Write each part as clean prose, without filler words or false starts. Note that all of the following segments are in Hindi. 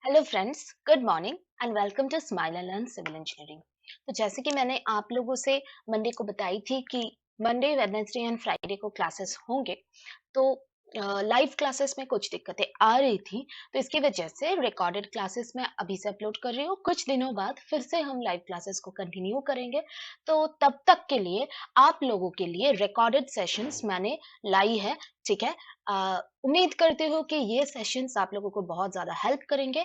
Hello friends, good morning and welcome to smile and learn civil engineering. तो जैसे कि मैंने आप लोगों से मंडे को बताई थी कि मंडे, वेडनेसडे एंड फ्राइडे को क्लासेस होंगे। तो लाइव क्लासेस में कुछ दिक्कतें आ रही थी, तो इसकी वजह से रिकॉर्डेड क्लासेस मैं अभी से अपलोड कर रही हूँ। कुछ दिनों बाद फिर से हम लाइव क्लासेस को कंटिन्यू करेंगे। तो तब तक के लिए आप लोगों के लिए रिकॉर्डेड सेशंस मैंने लाई है। ठीक है। उम्मीद करती हूँ कि ये सेशंस आप लोगों को बहुत ज़्यादा हेल्प करेंगे।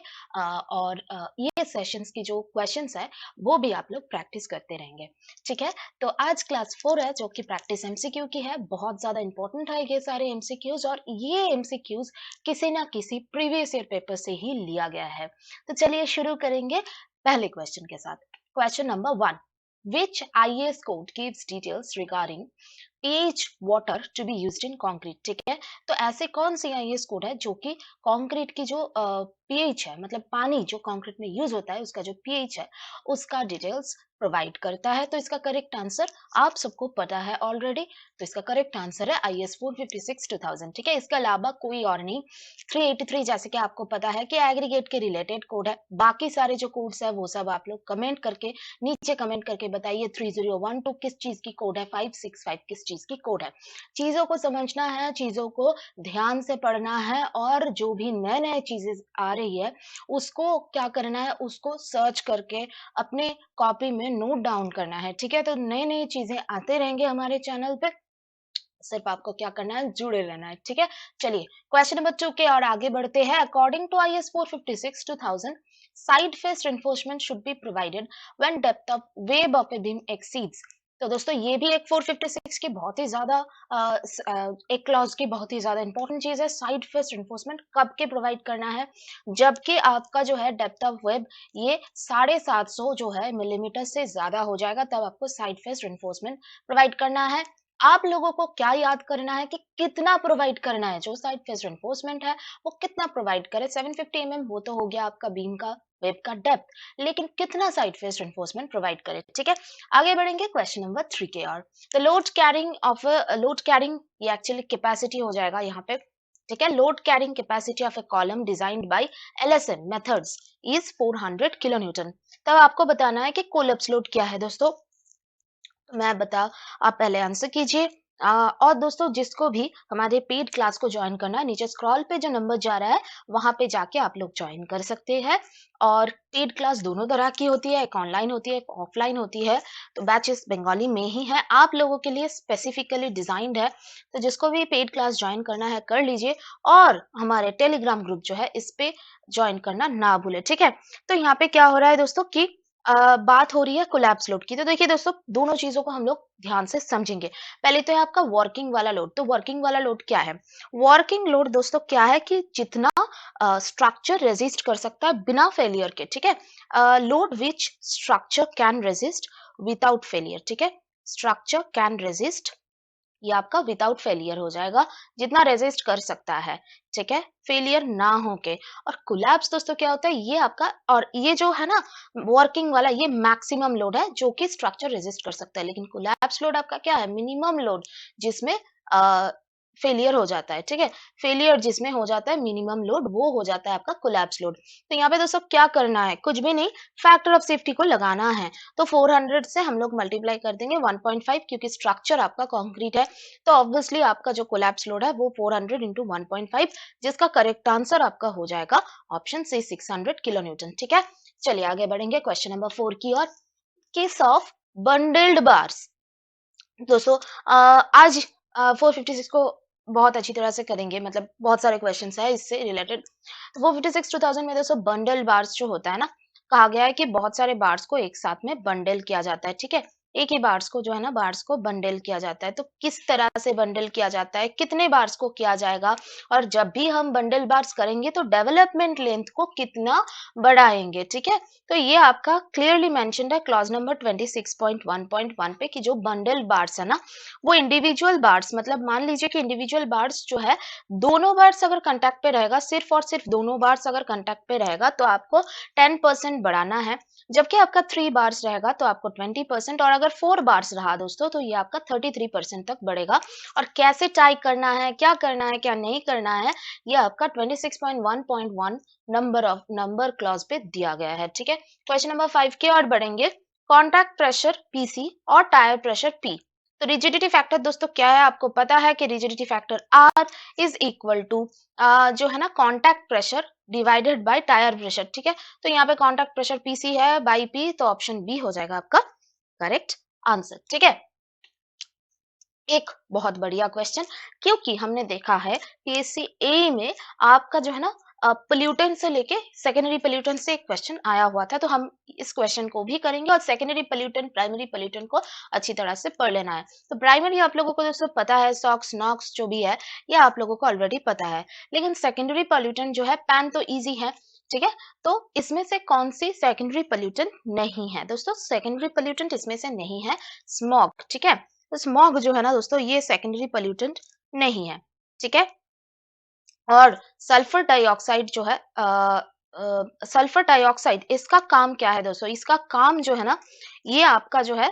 और ये सेशंस की जो क्वेश्चंस है वो भी आप लोग प्रैक्टिस करते रहेंगे। ठीक है। तो आज क्लास 4 है जो कि प्रैक्टिस एमसीक्यू की है। बहुत ज़्यादा इंपॉर्टेंट है ये सारे एमसीक्यूज, और ये एमसीक्यूज किसी ना किसी प्रीवियस ईयर पेपर से ही लिया गया है। तो चलिए शुरू करेंगे पहले क्वेश्चन के साथ। Question number 1, which IAS code gives details regarding pH water to be used in concrete? ठीक है। तो ऐसे कौन सी आईएएस कोड है जो कि कंक्रीट की जो पीएच है, मतलब पानी जो कंक्रीट में यूज होता है उसका जो पीएच है उसका डिटेल्स प्रोवाइड करता है? तो इसका करेक्ट आंसर आप सबको पता है ऑलरेडी। तो इसका करेक्ट आंसर है आईएएस 456/2000। ठीक है। इसके अलावा कोई और नहीं। 383 जैसे कि आपको पता है कि एग्रीगेट के रिलेटेड कोड है। बाकी सारे जो कोड्स है वो सब आप लोग कमेंट करके नीचे कमेंट करके बताइए। 3012 किस चीज की कोड है, 565 किस चीज की कोड है। चीजों को समझना है, चीजों को ध्यान से पढ़ना है, और जो भी नए नए चीजें आ रही है उसको क्या करना है, उसको सर्च करके अपने कॉपी में नोट डाउन करना है। ठीक है। तो नई नई चीजें आते रहेंगे हमारे चैनल पे, सिर्फ आपको क्या करना है, जुड़े रहना है। ठीक है। चलिए क्वेश्चन नंबर 2 के और आगे बढ़ते हैं। According to IS 456/2000, side face reinforcement should be provided when depth of web of a beam exceeds. तो दोस्तों ये भी एक 456 की बहुत ही ज्यादा एक क्लॉज की बहुत ही ज्यादा इंपॉर्टेंट चीज है। साइड फेस रेनफोर्समेंट कब के प्रोवाइड करना है? जबकि आपका जो है डेप्थ ऑफ वेब ये 750 जो है मिलीमीटर से ज्यादा हो जाएगा, तब आपको साइड फेस रेनफोर्समेंट प्रोवाइड करना है। आप लोगों को क्या याद करना है कि कितना प्रोवाइड करना है, जो साइड फेस रेनफोर्समेंट है वो कितना प्रोवाइड करे। 750 mm वो तो हो गया आपका बीम का वेब का डेप्थ, लेकिन कितना साइड फेस रेनफोर्समेंट प्रोवाइड करे। ठीक है। आगे बढ़ेंगे क्वेश्चन नंबर 3 के और। द लोड कैरिंग ये एक्चुअली कैपेसिटी हो जाएगा यहाँ पे। ठीक है। Load carrying capacity of a column designed by LSN methods is 400 kilo newton. तब आपको बताना है कि कोलैप्स लोड क्या है दोस्तों। मैं बता आप पहले आंसर कीजिए। और दोस्तों जिसको भी हमारे पेड क्लास को ज्वाइन करना है, नीचे स्क्रॉल पे जो नंबर जा रहा है वहां पे जाके आप लोग ज्वाइन कर सकते हैं। और पेड क्लास दोनों तरह की होती है, एक ऑनलाइन होती है, एक ऑफलाइन होती है। तो बैचेस बंगाली में ही है, आप लोगों के लिए स्पेसिफिकली डिजाइंड है। तो जिसको भी पेड क्लास ज्वाइन करना है कर लीजिए, और हमारे टेलीग्राम ग्रुप जो है इस पे ज्वाइन करना ना भूले। ठीक है। तो यहाँ पे क्या हो रहा है दोस्तों कि बात हो रही है कोलैप्स लोड की। तो देखिए दोस्तों दोनों चीजों को हम लोग ध्यान से समझेंगे। पहले तो है आपका वर्किंग वाला लोड। तो वर्किंग वाला लोड क्या है? वर्किंग लोड दोस्तों क्या है कि जितना स्ट्रक्चर रेजिस्ट कर सकता है बिना फेलियर के। ठीक है। Load which structure can resist without failure. ठीक है। स्ट्रक्चर कैन रेजिस्ट, ये आपका विदाउट फेलियर हो जाएगा, जितना रेजिस्ट कर सकता है। ठीक है। फेलियर ना होके। और कोलैप्स दोस्तों क्या होता है, ये आपका, और ये जो है ना वर्किंग वाला, ये मैक्सिमम लोड है जो कि स्ट्रक्चर रेजिस्ट कर सकता है। लेकिन कोलैप्स लोड आपका क्या है? मिनिमम लोड, जिसमें फेलियर हो जाता है। ठीक है। फेलियर जिसमें हो जाता है मिनिमम लोड, वो हो जाता है आपका कोलैप्स लोड। तो यहाँ पे दोस्तों क्या करना है, कुछ भी नहीं, फैक्टर ऑफ सेफ्टी को लगाना है। तो 400 से हम लोग मल्टीप्लाई कर देंगे 1.5, क्योंकि स्ट्रक्चर आपका कंक्रीट है। तो ऑब्वियसली आपका जो कोलैप्स लोड है वो 400 इंटू 1.5, जिसका करेक्ट आंसर आपका हो जाएगा ऑप्शन सी 600 किलो न्यूटन। ठीक है। चलिए आगे बढ़ेंगे क्वेश्चन नंबर 4 की ओर। Case of bundled bars. दोस्तों आज 456 को बहुत अच्छी तरह से करेंगे, मतलब बहुत सारे क्वेश्चंस है इससे रिलेटेड। 456/2000 में दोस्तों बंडल बार्स जो होता है ना, कहा गया है कि बहुत सारे बार्स को एक साथ में बंडल किया जाता है। ठीक है। एक ही बार्स को जो है ना, बार्स को बंडल किया जाता है। तो किस तरह से बंडल किया जाता है, कितने बार्स को किया जाएगा, और जब भी हम बंडल बार्स करेंगे तो डेवलपमेंट लेंथ को कितना बढ़ाएंगे। ठीक है। तो ये आपका क्लियरली मेंशन्ड है क्लॉज नंबर 26.1.1 पे, कि जो बंडल बार्स है ना वो इंडिविजुअल बार्स, मतलब मान लीजिए कि इंडिविजुअल बार्स जो है, दोनों बार्स अगर कांटेक्ट पे रहेगा, सिर्फ और सिर्फ दोनों बार्स अगर कांटेक्ट पे रहेगा तो आपको 10% बढ़ाना है। जबकि आपका 3 बार्स रहेगा तो आपको 20%, और अगर 4 बार्स रहा दोस्तों तो ये आपका 33% तक बढ़ेगा। और कैसे टाई करना है, क्या नहीं करना है, ये आपका 26.1.1 नंबर क्लॉज पे दिया गया है। ठीक है, क्वेश्चन नंबर 5 की ओर बढ़ेंगे। कॉन्टैक्ट प्रेशर पीसी और टायर प्रेशर पी। तो रिजिडिटी फैक्टर दोस्तों क्या है, आपको पता है कि rigidity factor R is equal to जो है ना contact pressure divided by tyre pressure. ठीक है, तो यहाँ पे कॉन्टैक्ट प्रेशर पीसी है बाई पी, तो ऑप्शन बी हो जाएगा आपका करेक्ट आंसर। ठीक है, एक बहुत बढ़िया क्वेश्चन, क्योंकि हमने देखा है पीएससी में आपका जो है ना पोल्यूटेंट से लेके सेकेंडरी पोल्यूटेंट से एक क्वेश्चन आया हुआ था, तो हम इस क्वेश्चन को भी करेंगे और सेकेंडरी पोल्यूटेंट प्राइमरी पोल्यूटेंट को अच्छी तरह से पढ़ लेना है। तो प्राइमरी आप लोगों को दोस्तों पता है, सॉक्स नॉक्स जो भी है ये आप लोगों को ऑलरेडी पता है, लेकिन सेकेंडरी पोल्यूटेंट जो है पैन तो ईजी है। ठीक है, तो इसमें से कौन सी सेकेंडरी पोल्यूटेंट नहीं है दोस्तों, सेकेंडरी पोल्यूटेंट इसमें से नहीं है स्मॉग। ठीक है, तो स्मॉग जो है ना दोस्तों ये सेकेंडरी पोल्यूटेंट नहीं है। ठीक है, और सल्फर डाइऑक्साइड जो है सल्फर डाइऑक्साइड इसका काम क्या है दोस्तों, इसका काम जो है ना ये आपका जो है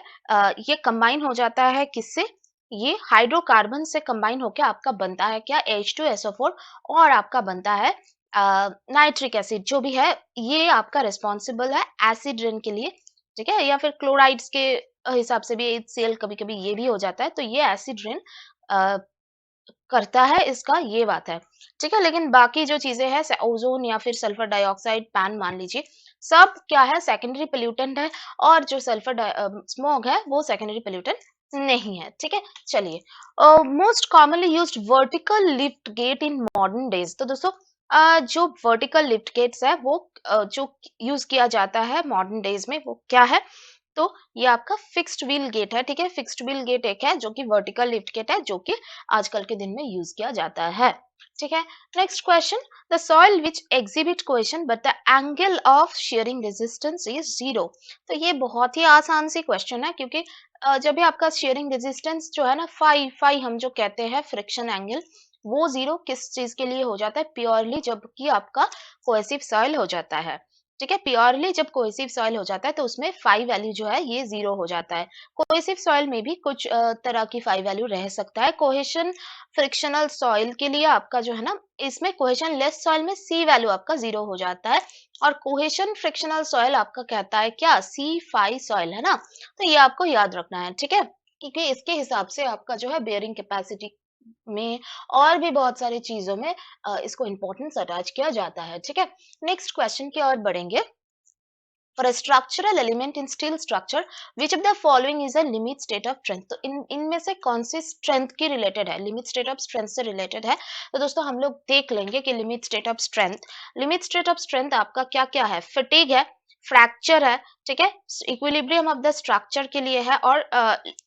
ये कंबाइन हो जाता है किससे, ये हाइड्रोकार्बन से कंबाइन होकर आपका बनता है क्या H2SO4 और आपका बनता है नाइट्रिक एसिड जो भी है, ये आपका रिस्पॉन्सिबल है एसिड रेन के लिए। ठीक है, या फिर क्लोराइड्स के हिसाब से भी HCl कभी कभी ये भी हो जाता है, तो ये एसिड रेन करता है, इसका ये बात है। ठीक है, लेकिन बाकी जो चीजें हैं ओजोन या फिर सल्फर डाइऑक्साइड पैन मान लीजिए, सब क्या है सेकेंडरी पोल्यूटेंट है, और जो सल्फर स्मॉग है वो सेकेंडरी पोल्यूटेंट नहीं है। ठीक है, चलिए most commonly used vertical lift get in modern days. तो दोस्तों जो वर्टिकल लिफ्ट गेट्स है वो जो यूज किया जाता है मॉडर्न डेज में वो क्या है, तो ये आपका फिक्स्ड व्हील गेट है। ठीक है, फिक्स्ड व्हील गेट एक है जो कि वर्टिकल लिफ्ट गेट है, जो कि आजकल के दिन में यूज किया जाता है। ठीक है, next question, the soil which exhibit cohesion but the angle of sharing resistance is zero. तो ये बहुत ही आसान सी क्वेश्चन है, क्योंकि जब भी आपका शेयरिंग रेजिस्टेंस जो है ना फाई फाई हम जो कहते हैं फ्रिक्शन एंगल, वो जीरो किस चीज के लिए हो जाता है, प्योरली जबकि आपका कोहेसिव सॉइल हो जाता है। ठीक है, प्योरली जब कोहेसिव सॉइल हो जाता है तो उसमें फाई वैल्यू जो है ये जीरो हो जाता है। कोहेसिव सॉइल में भी कुछ तरह की फाई वैल्यू रह सकता है। कोहेशन फ्रिक्शनल सॉइल के लिए आपका जो है ना, इसमें कोहेशन लेस सॉइल में सी वैल्यू आपका जीरो हो जाता है, और कोहेशन फ्रिक्शनल सॉइल आपका कहता है क्या, सी फाई सॉइल है ना। तो ये आपको याद रखना है। ठीक है, क्योंकि इसके हिसाब से आपका जो है बेयरिंग कैपेसिटी में और भी बहुत सारी चीजों में इसको इम्पोर्टेंस अटैच किया जाता है। ठीक है, नेक्स्ट क्वेश्चन की ओर बढ़ेंगे। For a structural element in steel structure, which of the following is a limit state of strength? तो इनमें से कौन सी स्ट्रेंथ की रिलेटेड है, लिमिट स्टेट ऑफ स्ट्रेंथ से रिलेटेड है। तो दोस्तों हम लोग देख लेंगे कि लिमिट स्टेट ऑफ स्ट्रेंथ आपका क्या क्या है, फटीग है, फ्रैक्चर है, ठीक है, इक्विलिब्रियम ऑफ द स्ट्रक्चर के लिए है, और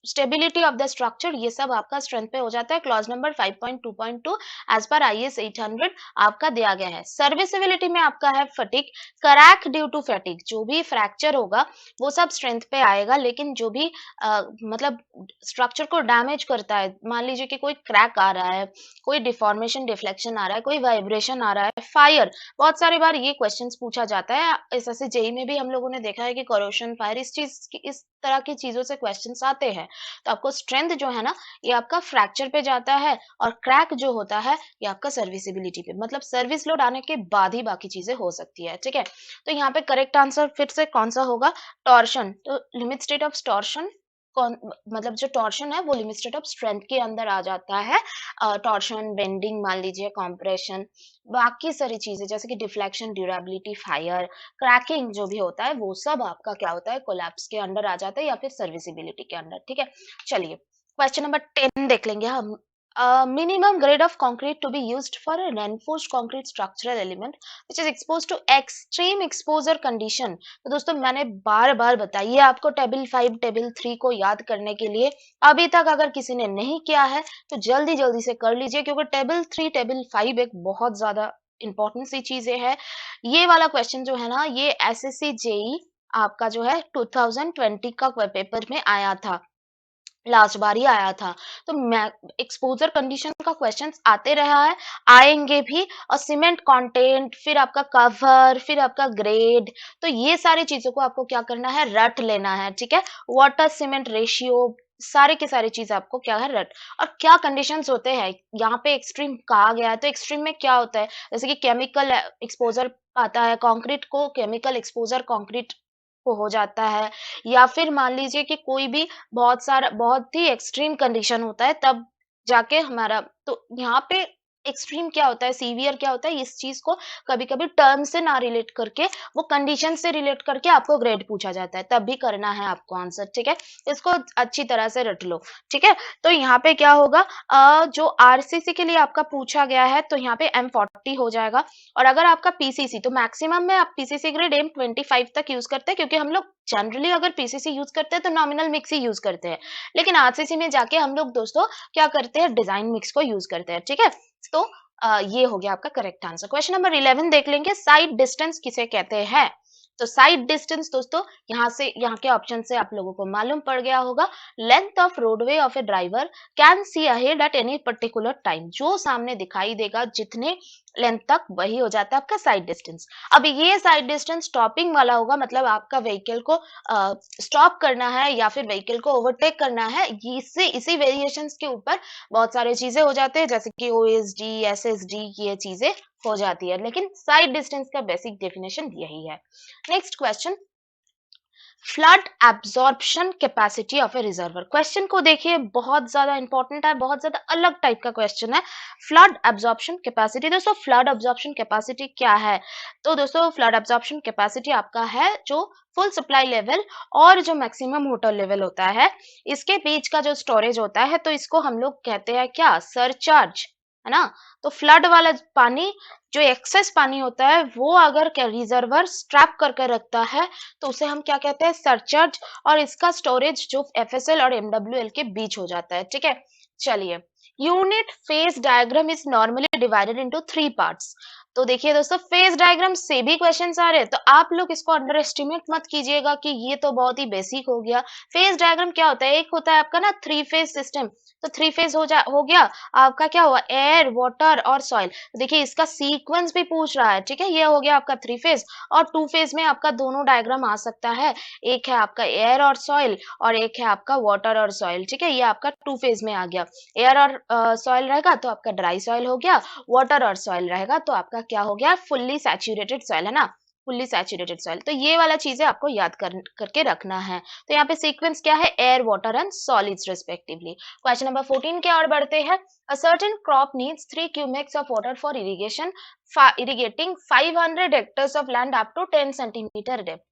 स्टेबिलिटी ऑफ द स्ट्रक्चर, ये सब आपका स्ट्रेंथ पे हो जाता है। Clause number 5.2.2 as per IS 800 आपका दिया गया है। सर्विसिबिलिटी में आपका है fatigue, crack due to fatigue, जो भी फ्रैक्चर होगा वो सब स्ट्रेंथ पे आएगा, लेकिन जो भी मतलब स्ट्रक्चर को डैमेज करता है, मान लीजिए कि कोई क्रैक आ रहा है, कोई डिफॉर्मेशन डिफ्लेक्शन आ रहा है, कोई वाइब्रेशन आ रहा है, फायर, बहुत सारी बार ये क्वेश्चंस पूछा जाता है। एसएससी जेई में भी हम लोगों ने देखा है कि करोशन फायर इस तरह की चीजों से क्वेश्चंस आते हैं। तो आपको स्ट्रेंथ जो है ना ये आपका फ्रैक्चर पे जाता है, और क्रैक जो होता है ये आपका सर्विसिबिलिटी पे, मतलब सर्विस लोड आने के बाद ही बाकी चीजें हो सकती है। ठीक है, तो यहाँ पे करेक्ट आंसर फिर से कौन सा होगा, टॉर्शन। तो लिमिट स्टेट ऑफ टॉर्शन कौन, मतलब जो टॉर्शन है वो लिमिट स्टेट ऑफ स्ट्रेंथ के अंदर आ जाता है। टॉर्शन, बेंडिंग मान लीजिए, कॉम्प्रेशन, बाकी सारी चीजें जैसे कि डिफ्लेक्शन, ड्यूरेबिलिटी, फायर, क्रैकिंग जो भी होता है वो सब आपका क्या होता है, कोलैप्स के अंडर आ जाता है या फिर सर्विसिबिलिटी के अंडर। ठीक है, चलिए क्वेश्चन नंबर 10 देख लेंगे हम। Minimum grade of concrete to be used for a reinforced concrete structural element which is exposed to extreme exposure condition। तो दोस्तों मैंने बार बार बताइए आपको टेबल 5 टेबल 3 को याद करने के लिए, अभी तक अगर किसी ने नहीं किया है तो जल्दी जल्दी से कर लीजिए, क्योंकि टेबल 3 टेबल 5 एक बहुत ज्यादा इंपॉर्टेंट सी चीजें है। ये वाला क्वेश्चन जो है ना ये एसएससी जेई आपका जो है 2020 का पेपर में आया था। लास्ट बार ही आया था। तो मैं एक्सपोज़र कंडीशन का क्वेश्चंस आते रहा है, आएँगे भी। और सीमेंट कंटेंट, फिर आपका कवर, फिर आपका ग्रेड, तो ये सारी चीज़ों को आपको क्या करना है, रट लेना है, ठीक है? वाटर सीमेंट रेशियो, सारे के सारे चीज़ आपको क्या है, रट। और क्या कंडीशंस होते हैं, यहाँ पे एक्सट्रीम कहा गया है, तो एक्सट्रीम में क्या होता है, जैसे कि केमिकल एक्सपोज़र आता है, कंक्रीट को केमिकल एक्सपोज़र कंक्रीट को हो जाता है, या फिर मान लीजिए कि कोई भी बहुत ही एक्सट्रीम कंडीशन होता है, तब जाके हमारा, तो यहाँ पे एक्सट्रीम क्या होता है, सीवियर क्या होता है, इस चीज को कभी कभी टर्म से ना रिलेट करके, वो कंडीशन से रिलेट करके आपको ग्रेड पूछा जाता है, तब भी करना है आपको आंसर, ठीक है? इसको अच्छी तरह से रट लो, ठीक है? तो यहाँ पे क्या होगा, जो आरसीसी के लिए आपका पूछा गया है, तो यहाँ पे M40 हो जाएगा। और अगर आपका पीसीसी, तो मैक्सिमम में आप पीसीसी ग्रेड M25 तक यूज करते हैं, क्योंकि हम लोग जनरली अगर पीसीसी यूज करते हैं तो नॉमिनल मिक्स ही यूज करते हैं, लेकिन आरसीसी में जाके हम लोग दोस्तों क्या करते हैं, डिजाइन मिक्स को यूज करते हैं, ठीक है? तो ये हो गया आपका करेक्ट आंसर। क्वेश्चन नंबर 11 देख लेंगे, साइड डिस्टेंस किसे कहते हैं? तो साइड डिस्टेंस दोस्तों, यहाँ से, यहाँ के ऑप्शन से आप लोगों को मालूम पड़ गया होगा, length of roadway of A driver can see ahead at any particular time, जो सामने दिखाई देगा जितने लेंथ तक, वही हो जाता है आपका साइड डिस्टेंस। अब ये साइड डिस्टेंस स्टॉपिंग वाला होगा, मतलब आपका व्हीकल को स्टॉप करना है या फिर व्हीकल को ओवरटेक करना है, इससे इसी वेरिएशंस के ऊपर बहुत सारे चीजें हो जाते हैं, जैसे कि ओएसडी, एसएसडी, ये चीजें हो जाती है, लेकिन साइड डिस्टेंस का बेसिक डेफिनेशन यही है। Next question, flood absorption capacity of A reservoir. Question को देखिए, बहुत ज्यादा इंपॉर्टेंट है, बहुत ज्यादा अलग टाइप का क्वेश्चन है। फ्लड एब्जॉर्प्शन कैपेसिटी, दोस्तों फ्लड एब्जॉर्प्शन कैपेसिटी क्या है? तो दोस्तों फ्लड एब्जॉर्प्शन कैपेसिटी आपका है जो फुल सप्लाई लेवल और जो मैक्सिमम वाटर लेवल होता है, इसके बीच का जो स्टोरेज होता है, तो इसको हम लोग कहते हैं क्या, सरचार्ज, है ना? तो फ्लड वाला पानी, जो एक्सेस पानी होता है, वो अगर रिजर्वर स्ट्रैप करके रखता है, तो उसे हम क्या कहते हैं, सरचार्ज। और इसका स्टोरेज जो एफएसएल और एमडब्ल्यूएल के बीच हो जाता है, ठीक है? चलिए, unit phase diagram is normally divided into 3 parts. तो देखिए दोस्तों, फेज डायग्राम से भी क्वेश्चंस आ रहे हैं, तो आप लोग इसको अंडर एस्टिमेट मत कीजिएगा कि ये तो बहुत ही बेसिक हो गया। फेज डायग्राम क्या होता है, एक होता है आपका ना 3 फेज सिस्टम, तो 3 फेज हो गया आपका, क्या हुआ, एयर, वाटर और सॉइल। देखिए इसका सीक्वेंस भी पूछ रहा है, ठीक है? ये हो गया आपका 3 फेज। और 2 फेज में आपका दोनों डायग्राम आ सकता है, एक है आपका एयर और सॉइल, और एक है आपका वाटर और सॉइल, ठीक है? ये आपका 2 फेज में आ गया। एयर और सॉइल रहेगा तो आपका ड्राई सॉइल हो गया, वाटर और सॉइल रहेगा तो आपका क्या हो गया, फुल्ली सैचुरेटेड सॉइल, है ना? Fully saturated soil. तो ये वाला चीजें आपको याद करके रखना है। तो यहाँ पे सीक्वेंस क्या है, air, water and solids respectively. Question number 14 की ओर बढ़ते हैं। A certain crop needs 3 cubics of water for irrigating 500 hectares of land up to 10 centimeter depth.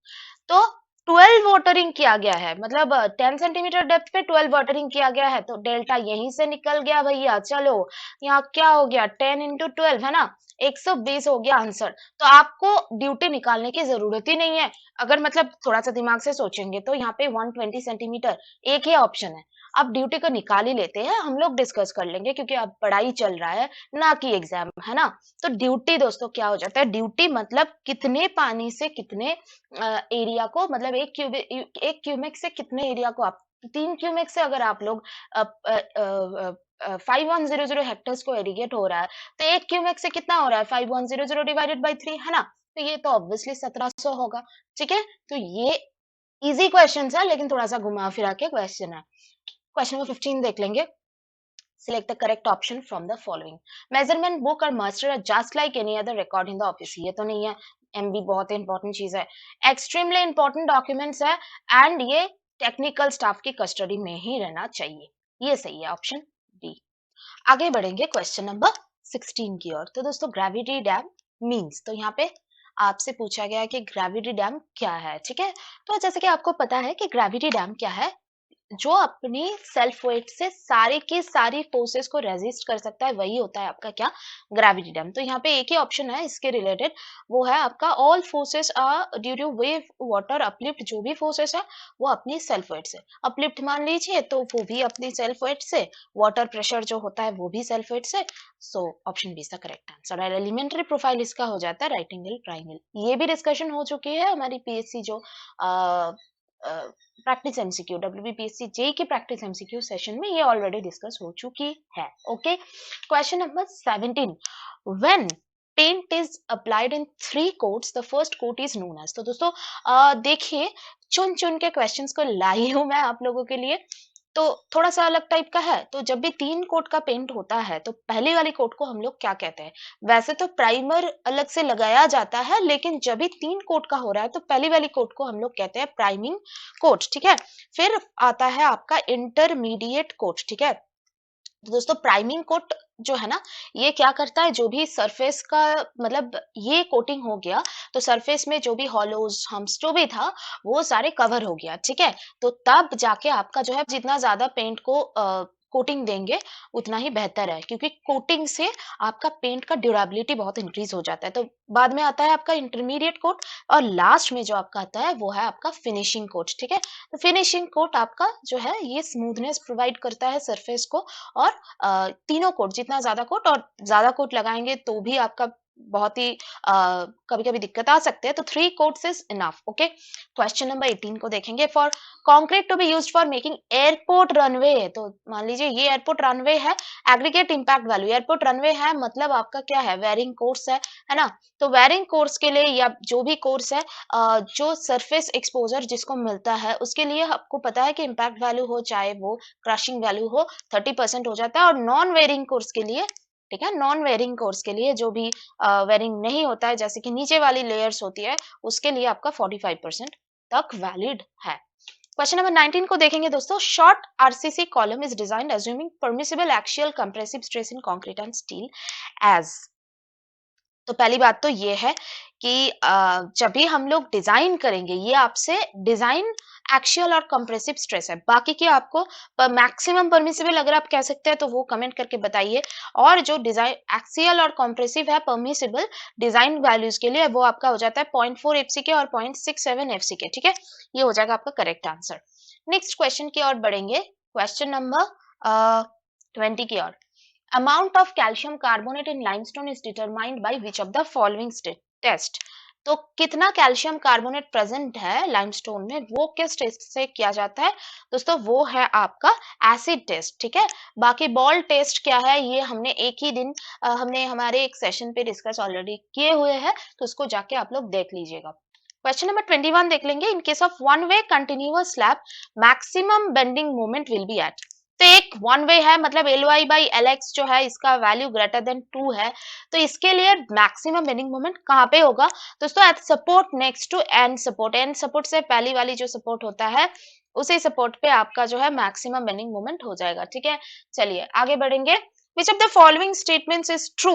तो 12 वाटरिंग किया गया है, मतलब 10 सेंटीमीटर डेप्थ पे 12 वाटरिंग किया गया है, तो डेल्टा यहीं से निकल गया भैया। चलो, यहाँ क्या हो गया, 10 इंटू 12, है ना? 120 हो गया आंसर। तो आपको ड्यूटी निकालने की जरूरत ही नहीं है। अगर मतलब थोड़ा सा दिमाग से सोचेंगे तो यहाँ पे 120 सेंटीमीटर एक ही ऑप्शन है। अब ड्यूटी को निकाल ही लेते हैं, हम लोग डिस्कस कर लेंगे, क्योंकि अब पढ़ाई चल रहा है, ना कि एग्जाम, है ना? तो ड्यूटी दोस्तों क्या हो जाता है, ड्यूटी मतलब कितने पानी से कितने एरिया को, मतलब एक क्यूमेक से कितने एरिया को आप, 3 क्यूमेक से अगर आप लोग 5100 हेक्टर्स को एरिगेट हो रहा है, तो एक क्यूमेक से कितना हो रहा है, 5100 डिवाइडेड बाई 3, है ना? तो ये तो ऑब्वियसली 1700 होगा, ठीक है? तो ये इजी क्वेश्चन है, लेकिन थोड़ा सा घुमा फिरा के क्वेश्चन है। क्वेश्चन नंबर 15 देख लेंगे। Select the correct option from the following. Measurement book or master are just like any other record in the office. ये तो नहीं है, MB बहुत इंपॉर्टेंट चीज है, एक्सट्रीमली इंपॉर्टेंट डॉक्यूमेंट्स है, एंड ये टेक्निकल स्टाफ की कस्टडी में ही रहना चाहिए। ये सही है, ऑप्शन डी। आगे बढ़ेंगे क्वेश्चन नंबर 16 की ओर। तो दोस्तों ग्रेविटी डैम मीन्स, तो यहाँ पे आपसे पूछा गया है कि ग्रेविटी डैम क्या है, ठीक है? तो जैसे कि आपको पता है कि ग्रेविटी डैम क्या है, जो अपनी सेल्फ वेट से सारी की सारी फोर्सेस को रेजिस्ट कर सकता है, वही होता है आपका क्या, ग्रेविटी डैम। तो यहाँ पे एक ही ऑप्शन है इसके रिलेटेड, वो है आपका all forces are due to wave water uplift. जो भी फोर्सेस है वो अपनी सेल्फ वेट से अपलिफ्ट मान लीजिए, तो वो भी अपनी सेल्फ वेट से, वाटर प्रेशर जो होता है वो भी सेल्फ वेट से। So option B is the correct answer. और एलिमेंट्री प्रोफाइल इसका हो जाता है राइट एंगल ट्राइंगल। ये भी डिस्कशन हो चुकी है हमारी पीएससी जो प्रैक्टिस एमसीक्यू, डब्ल्यूबीपीएससी जेई के प्रैक्टिस एमसीक्यू सेशन में ये ऑलरेडी डिस्कस हो चुकी है। Okay, question number 17, when paint is applied in 3 coats the first coat is known as. तो दोस्तों देखिए, चुन चुन के क्वेश्चंस को लाई हूं मैं आप लोगों के लिए, तो थोड़ा सा अलग टाइप का है। तो जब भी 3 कोट का पेंट होता है तो पहले वाली कोट को हम लोग क्या कहते हैं? वैसे तो प्राइमर अलग से लगाया जाता है, लेकिन जब भी 3 कोट का हो रहा है तो पहली वाली कोट को हम लोग कहते हैं प्राइमिंग कोट, ठीक है। फिर आता है आपका इंटरमीडिएट कोट, ठीक है। तो दोस्तों प्राइमिंग कोट जो है ना, ये क्या करता है, जो भी सरफेस का मतलब ये कोटिंग हो गया तो सरफेस में जो भी हॉलोज हम्प्स जो भी था वो सारे कवर हो गया, ठीक है। तो तब जाके आपका जो है जितना ज्यादा पेंट को कोटिंग देंगे उतना ही बेहतर है, क्योंकि कोटिंग से आपका पेंट का ड्यूरेबिलिटी बहुत इंक्रीज हो जाता है। तो बाद में आता है आपका इंटरमीडिएट कोट, और लास्ट में जो आपका आता है वो है आपका फिनिशिंग कोट, ठीक है। तो फिनिशिंग कोट आपका जो है ये स्मूथनेस प्रोवाइड करता है सरफेस को, और तीनों कोट, जितना ज्यादा कोट और ज्यादा कोट लगाएंगे तो भी आपका बहुत ही कभी कभी दिक्कत आ सकते हैं। तो 3 coats is enough. Okay, question number 18 को देखेंगे। For concrete to be used for making airport runway, तो मान लीजिए ये एयरपोर्ट रनवे है, aggregate impact value, airport runway है मतलब आपका क्या है, वेरिंग कोर्स है ना। तो वेरिंग कोर्स के लिए या जो भी कोर्स है, जो सरफेस एक्सपोजर जिसको मिलता है उसके लिए आपको पता है कि इम्पैक्ट वैल्यू हो चाहे वो क्रशिंग वैल्यू हो 30% हो जाता है। और नॉन वेरिंग कोर्स के लिए, ठीक है, नॉन वेरिंग कोर्स के लिए जो भी वेरिंग नहीं होता है जैसे कि नीचे वाली लेयर्स होती है, उसके लिए आपका 45% तक वैलिड है। क्वेश्चन नंबर 19 को देखेंगे दोस्तों। Short RCC column is designed assuming permissible axial compressive stress in concrete and steel as. तो पहली बात तो ये है कि जब भी हम लोग डिजाइन करेंगे, ये आपसे डिजाइन एक्सियल और कंप्रेसिव स्ट्रेस है, बाकी की आपको मैक्सिमम परमिसिबल अगर आप कह सकते हैं तो वो कमेंट करके बताइए। और जो डिजाइन एक्सियल और कंप्रेसिव है परमिसिबल डिजाइन वैल्यूज के लिए, वो आपका हो जाता है 0.4 एफसीके और 0.67 एफसीके, ठीक है। ये हो जाएगा आपका करेक्ट आंसर। नेक्स्ट क्वेश्चन की ओर बढ़ेंगे, क्वेश्चन नंबर 20 की ओर। amount of calcium carbonate in limestone is determined by which of the following test। तो कितना कैल्शियम कार्बोनेट प्रेजेंट है लाइमस्टोन में, वो किस टेस्ट से किया जाता है दोस्तों? वो है आपका एसिड टेस्ट, ठीक है। बाकी बॉल टेस्ट क्या है, ये हमने एक ही दिन हमने हमारे एक सेशन पे डिस्कस ऑलरेडी किए हुए हैं, तो उसको जाके आप लोग देख लीजिएगा। क्वेश्चन नंबर 21 देख लेंगे। In case of one way continuous slab maximum bending moment will be at. तो एक वन वे है मतलब L Y by L X जो है इसका वैल्यू ग्रेटर देन 2 है, तो इसके लिए मैक्सिमम बेंडिंग मोमेंट कहाँ पे होगा दोस्तों? At support next to end support. End support से पहली वाली जो सपोर्ट होता है उसी सपोर्ट पे आपका जो है मैक्सिमम बेंडिंग मोमेंट हो जाएगा, ठीक है। चलिए आगे बढ़ेंगे। Which of the following statements is true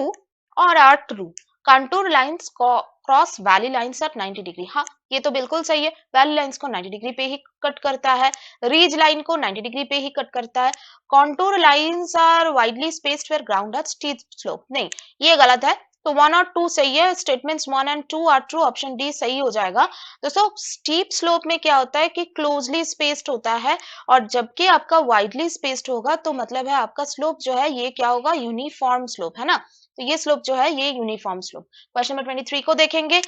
और are true? Contour lines cross valley lines at 90 degree. हाँ, ये तो बिल्कुल सही है, वैली लाइंस को 90 डिग्री पे ही कट करता है, रीज लाइन को 90 डिग्री पे ही कट करता है। Contour lines are widely spaced where ground at steep slope, नहीं ये गलत है। तो 1 और 2 सही है, statements 1 and 2 are true, option D सही हो जाएगा। दोस्तों स्टीप स्लोप में क्या होता है कि क्लोजली स्पेस्ड होता है, और जबकि आपका वाइडली स्पेस्ड होगा तो मतलब है आपका स्लोप जो है ये क्या होगा, यूनिफॉर्म स्लोप, है ना। तो ये स्लोप जो है ये यूनिफॉर्म स्लोप। क्वेश्चन नंबर 23 को देखेंगे।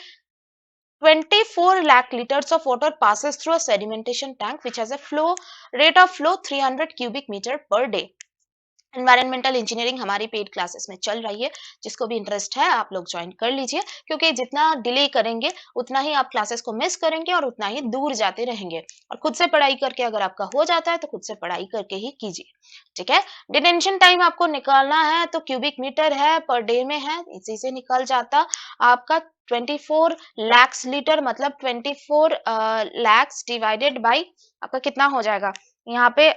24 lakh liters of water passes through a sedimentation tank which has a flow rate of flow 300 cubic meter per day। Environmental engineering हमारी पेड क्लासेस में चल रही है, जिसको भी इंटरेस्ट है आप लोग ज्वाइन कर लीजिए, क्योंकि जितना डिले करेंगे उतना ही आप क्लासेस को मिस करेंगे और उतना ही दूर जाते रहेंगे। और खुद से पढ़ाई करके अगर आपका हो जाता है तो खुद से पढ़ाई करके ही कीजिए, ठीक है। डिटेंशन टाइम आपको निकालना है तो क्यूबिक मीटर है पर डे में है, इसी से निकल जाता आपका 24 lakhs लीटर, मतलब 24 lakhs डिवाइडेड बाई आपका कितना हो जाएगा यहाँ पे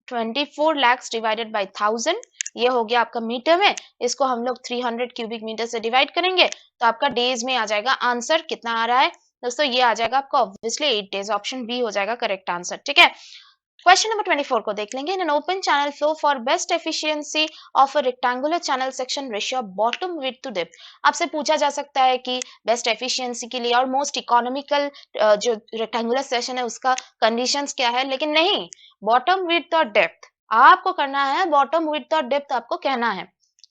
24 lakhs डिवाइडेड बाई 1000, ये हो गया आपका मीटर में। इसको हम लोग 300 क्यूबिक मीटर से डिवाइड करेंगे तो आपका डेज में आ जाएगा। आंसर कितना आ रहा है दोस्तों? ये आ जाएगा आपका ऑब्वियसली 8 डेज, ऑप्शन बी हो जाएगा करेक्ट आंसर, ठीक है। क्वेश्चन नंबर 24 को देख लेंगे। In an open channel flow for best efficiency of a rectangular channel section ratio bottom width to depth. आपसे पूछा जा सकता है कि बेस्ट एफिशिएंसी के लिए और मोस्ट इकोनॉमिकल जो रेक्टेंगुलर सेक्शन है उसका कंडीशंस क्या है, लेकिन नहीं, बॉटम विड्थ और डेप्थ आपको करना है, बॉटम विड्थ और डेप्थ आपको कहना है।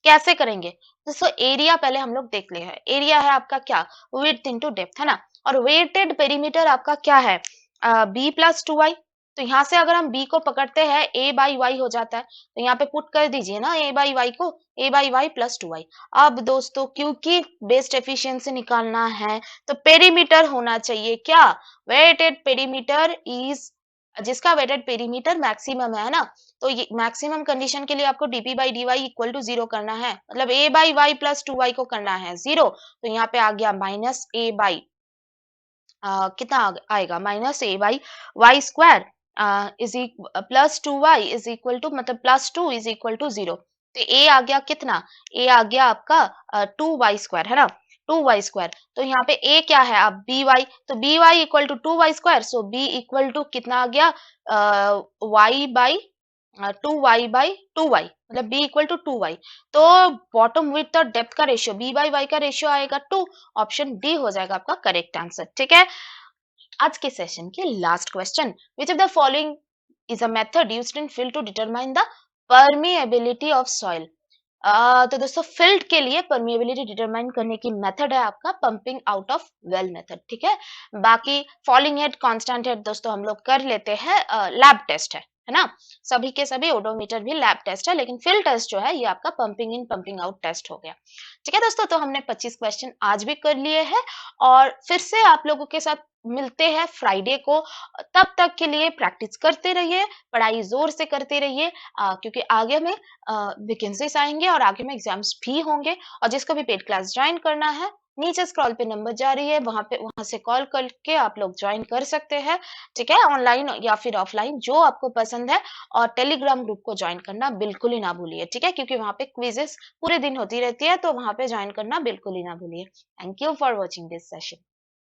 कैसे करेंगे दोस्तों? एरिया पहले हम लोग देख ले हैं। एरिया है आपका क्या, विड्थ इनटू डेप्थ, है ना। और वेटेड पेरीमीटर आपका क्या है, बी प्लस टू वाई। तो यहाँ से अगर हम बी को पकड़ते हैं ए बाई वाई हो जाता है, तो यहाँ पे पुट कर दीजिए ना ए बाई वाई को, a by y plus two y. अब दोस्तों क्योंकि बेस्ट एफिशिएंसी निकालना है तो पेरीमीटर होना चाहिए क्या, वेटेड पेरीमीटर इज, जिसका वेटेड पेरीमीटर मैक्सिमम है ना, तो ये मैक्सिमम कंडीशन के लिए आपको DP by D Y equal to zero करना है, मतलब a by y plus two y को करना है जीरो। तो यहाँ पे आ गया माइनस ए बाई कितना आएगा minus a by y square is plus two y is equal to, मतलब plus two is equal to zero. तो ए आ गया कितना, ए आ गया आपका टू वाई स्क्वायर है ना, टू वाई स्क्वायर। तो यहाँ पे ए क्या है अब बी वाई, तो b y equal to two y square, so b equal to कितना आ गया y by two y by two y, मतलब b equal to two y. तो बॉटम विथ द डेप्थ का रेशियो बी बाई वाई का रेशियो आएगा टू, ऑप्शन डी हो जाएगा आपका करेक्ट आंसर। ठीक है, आज के सेशन के last question, which of the following is a method used in field to determine the permeability of soil. तो दोस्तों फील्ड के लिए परमिएबिलिटी डिटरमाइन करने की मेथड है आपका pumping out of well method. ठीक है, बाकी फॉलिंग हेड, कांस्टेंट हेड दोस्तों हम लोग कर लेते हैं, लैब टेस्ट है ना, सभी के सभी ओडोमीटर भी लैब टेस्ट है, लेकिन फील्ड टेस्ट जो है ये आपका pumping in pumping out test हो गया। ठीक है दोस्तों, तो हमने 25 क्वेश्चन आज भी कर लिए हैं और फिर से आप लोगों के साथ मिलते हैं फ्राइडे को। तब तक के लिए प्रैक्टिस करते रहिए, पढ़ाई जोर से करते रहिए, क्योंकि आगे में वैकेंसीज आएंगे और आगे में एग्जाम्स भी होंगे। और जिसको भी पेड क्लास ज्वाइन करना है, नीचे स्क्रॉल पे नंबर जा रही है, वहां से कॉल करके आप लोग ज्वाइन कर सकते हैं। ठीक है, ऑनलाइन या फिर ऑफलाइन जो आपको पसंद है। और टेलीग्राम ग्रुप को ज्वाइन करना बिल्कुल ही ना भूलिए। ठीक है, क्योंकि वहां पे क्विजेस पूरे दिन होती रहती है, तो वहां पे ज्वाइन करना बिल्कुल ही ना भूलिए। Thank you for watching this session.